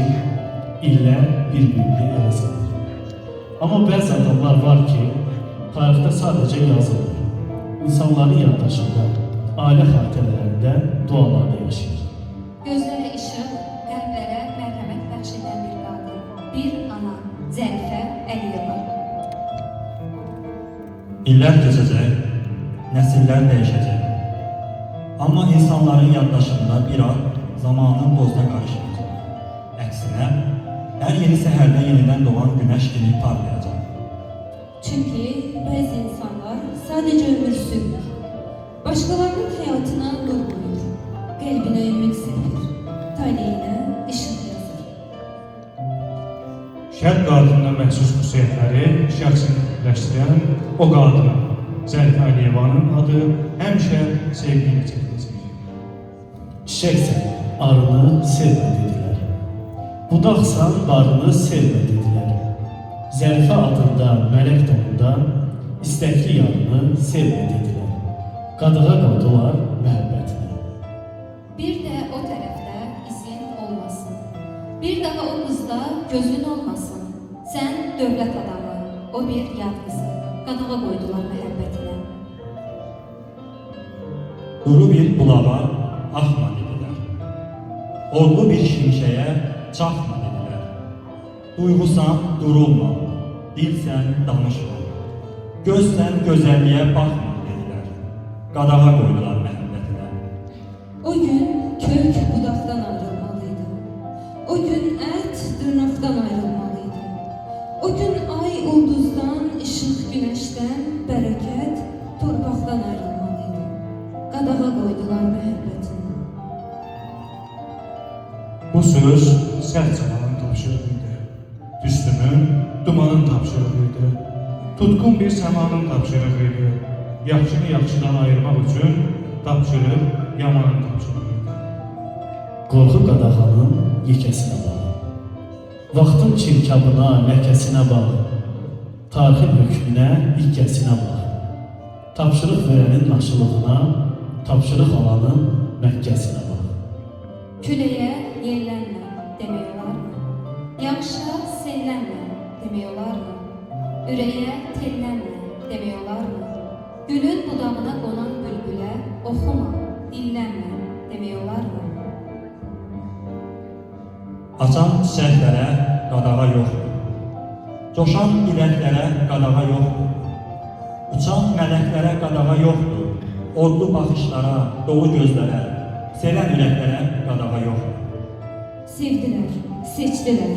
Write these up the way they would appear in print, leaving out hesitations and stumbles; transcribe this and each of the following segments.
ki, illər bir-birini əvəz edir. Amma bəzi adamlar var ki, tarixdə sadəcə yazılır. İnsanların yaddaşında, ailə xatirələrində, dualarda yaşayır. Gözlərə işıq, qəlblərə mərhəmət bəxş edən bir qadın, bir ana, Zərifə Əliyeva. İllər keçəcək, nəsillər dəyişəcək. Amma insanların yaddaşında bir an zamanın tozuna qarışmayacaq. Əksinə, hər yeni səhərdə yenidən doğan günəş kimi parlayacaq. Çünki bəzi insanlar sadəcə ömür sürür. Başqalarının həyatına nur qoyur. Qəlbinə ümid səpir. Taleyinə işıq yazır. Şərq qadınına məxsus xüsusiyyətləri şəxsiləşdirən o qadın, Zərifə Əliyevanın adı həmişə sevgi ilə çəkiləcək. Çiçəksən, arını sevmə dedilər. Budaqsan, barını sevmə dedilər. Zərifə adında, mələk donunda, istəkli yarını sevmə dedilər. Qadığa qoydular məhəbbətini. Bir də o tərəfdə izin olmasın. Bir daha o qızda gözün olmasın. Sən dövlət adamı, o bir yad qızı. Qadığa qoydular məhəbbətinə. Duru bir bulağa axma dedilər. Odlu bir şimşəyə çaxma dedilər. Duyğusan durulma, dilsən danışma. Gözsən gözəlliyə baxma dedilər. Qadağa qoydular məhəbbətinə. O gün kök budaqdan ayrılmalıydı. O gün ət dırnaqdan ayrılmalıydı. O gün ay ulduzdan, işıq günəşdən, bərəkət torpaqdan ayrılmalıydı. Qadağa qoydular məhəbbətini. Bu söz sərt zamanın tapşırığıydı. Tüstünün, dumanın tapşırığıydı. Tutkun bir səmanın tapşırığıydı. Yaxşını yaxşıdan ayırmaq üçün tapşırıq yamanın tapşırığıydı. Qorxu qadağanın yekəsinə bax. Vaxtın çirkabına, ləkəsinə bax. Tarixin hökmünə, hikkəsinə bax. Tapşırıq verənin naşılığına, tapşırıq alanın Məkkəsinə bax. Küləyə yellənmə demək olarmı? Yağışa sellənmə demək olarmı? Ürəyə tellənmə demək olarmı? Gülün budağına qonan bülbülə oxuma, dillənmə demək olarmı? Açan çiçəklərə qadağa yoxdur. Coşan biləklərə qadağa yoxdur. Uçan mələklərə qadağa yoxdur. Odlu baxışlara, dolu gözlərə, sevən ürəklərə qadağa yoxdur. Sevdilər, seçdilər,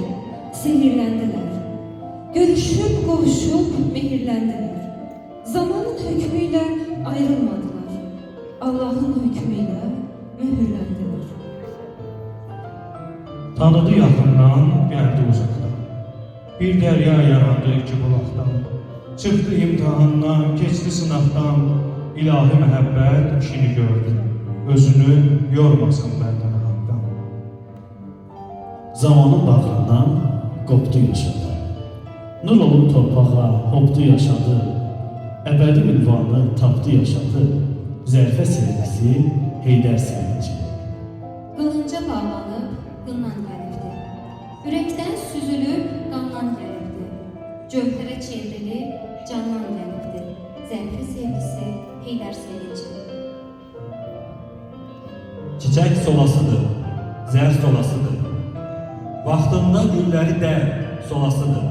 sehirləndilər. Görüşüb, qovuşub, mehirləndilər. Zamanın hökmü ilə ayrılmadılar. Allahın hökmü ilə mühürləndilər. Tanıdı yaxından, gəldi uzaqdan. Bir dərya yarandı iki bulaqdan. Çıxdı imtihandan, keçdi sınaqdan. İlahi məhəbbət işini gördü. Özünü yormasın bəndən haqdan. Zamanın bağrından qopdu yaşadı. Nur olub torpağa, hopdu yaşadı. Əbədi ünvanı tapdı yaşadı. Zərifə sevgisi, Heydər sevinci. Qılınca bağlanıb, qından gəlibdi. Ürəkdən süzülüb, qandan gəlibdi. Cövhərə çevrilib, candan gəlibdi. Zərifə sevgisi, Heydər sevinci. Çiçək solasıdır, zər solasıdır. Vaxtında gülləri dər solasıdır.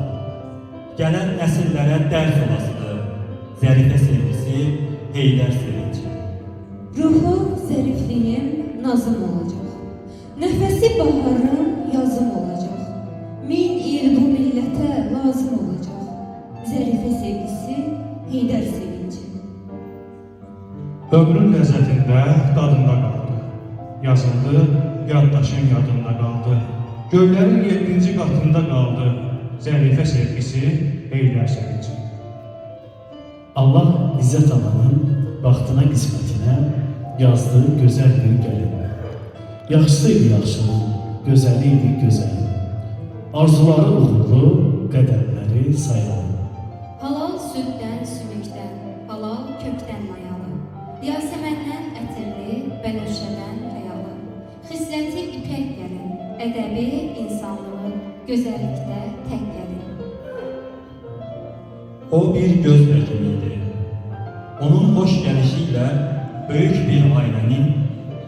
Gələn nəsillərə dərs olasıdır. Zərifə sevgisi, Heydər sevinci. Ruhu zərifliyim nazım olacaq. Nəfəsi baharım yazım olacaq. 1000 il bu millətə lazım olacaq. Zərifə sevgisi, Heydər sevinci. Ömrün ləzzətində, dadında qaldı. Yazıldı, yaddaşın yadında qaldı. Göylərin 7-ci qatında qaldı. Zərifə sevgisi, Heydər sevinci. Allah İzzət Ananın vaxtına, qismətinə yazdığı gözəl bir gəlin. Yaxşısı idi yaxşının, gözəli idi gözəlin. Arzuları uğurlu, qədəmləri sayılan. Halal süddən, sümükdən, halal kökdən mayalı. Yasəməndən ətirli, bənövşədən həyalı. Xisləti ipək gəlin, ədəbi insanlığı, gözəllikdə tək gəlin. O bir göz həkimiydi. Onun hoş gəlişiyle böyük bir ailənin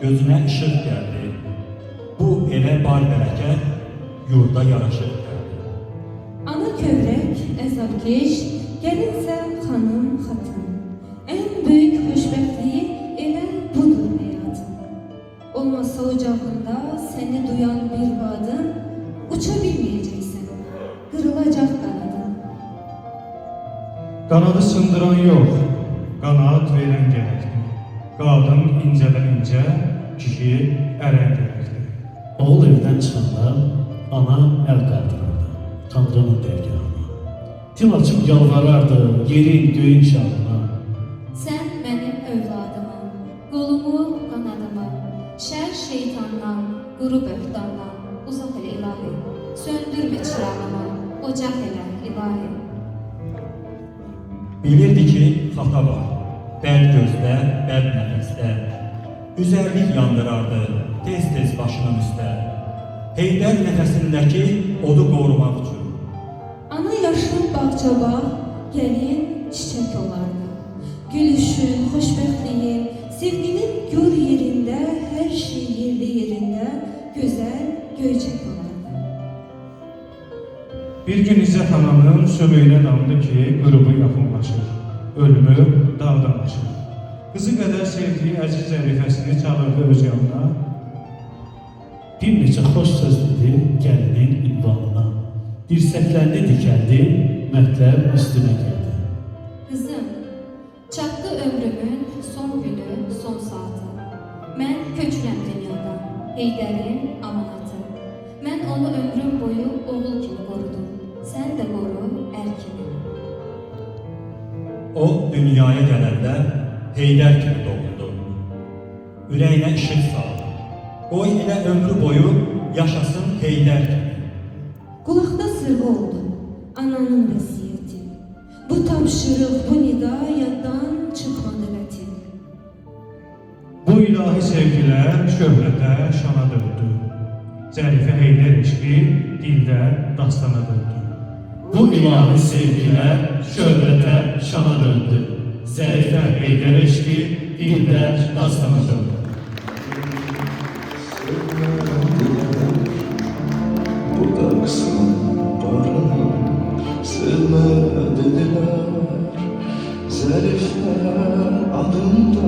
gözünə işıq gəldi. Bu elə bar bərəkət yurda yaraşır gəldi. Ana kövrək, əzabkeş, gəlinsə xanım, xatın. Ən böyük xoşbəxtliyi elə budur həyatın. Olmasa ocağında səni duyan bir qadın, uça bilməyəcəksən, qırılacaq qanadın. Qanadı sındıran yox, qanad verən gərəkdir. Qadın incədən incə, kişi ərən gərəkdir. Oğul evdən çıxanda ana əl qaldırırdı Tanrının dərgahına. Dil açıb yalvarardı yerin, göyün şahına. Sən mənim övladımı, qolumu, qanadımı, şər şeytandan, quru böhtandan uzaq elə ilahi. Söndürmə çırağımı, ocaq elə ilahi. Bilirdi ki, xata var. Bəd gözdə, bəd nəfəsdə. Üzərlik yandırardı tez-tez başının üstə. Heydər nəfəsindəki odu qorumaq üçün. Ana yaşlı bağçaba, gəlin çiçək olardı. Gülüşün, xoşbəxtliyin, sevginin gör yerində, hər şey yerli yerində, gözəl göyçək olardı. Bir gün İzzət ananın söməyinə damdı ki, qrubu yaxınlaşır. Ölümü dağdan aşır. Qızı qədər sevdiyi əziz zərifəsini çağırdı öz yanına. Bir neçə xoş söz dedi gəlinin ünvanına. Dirsəklərini dikəldi, mətləb üstünə girdi. Qızım, çatdı ömrümün son günü, son saatı. Mən köçürəm dünyadan, Heydərin amanatı. Mən onu ömrüm boyu oğul kimi qorudum. Sən də qoru ər kimi. O dünyaya gələndə Heydər kimi doğuldu. Ürəyinə işıq saldı. Qoy elə ömrü boyu yaşasın Heydər kimi. Qulaqda sırğı oldu ananın vəsiyyəti. Bu tapşırıq, bu nida yaddan çıxmadı qəti. Bu ilahi sevgilər şöhrətə, şana döndü. Zərifə Heydər eşqi dildə dastana döndü. Bu ilahi sevgilər şöhrətə, şana döndü. Zərifə Heydər eşqi dildə dastana döndü. Bu da kısmın barını sevme dediler. Zarife adında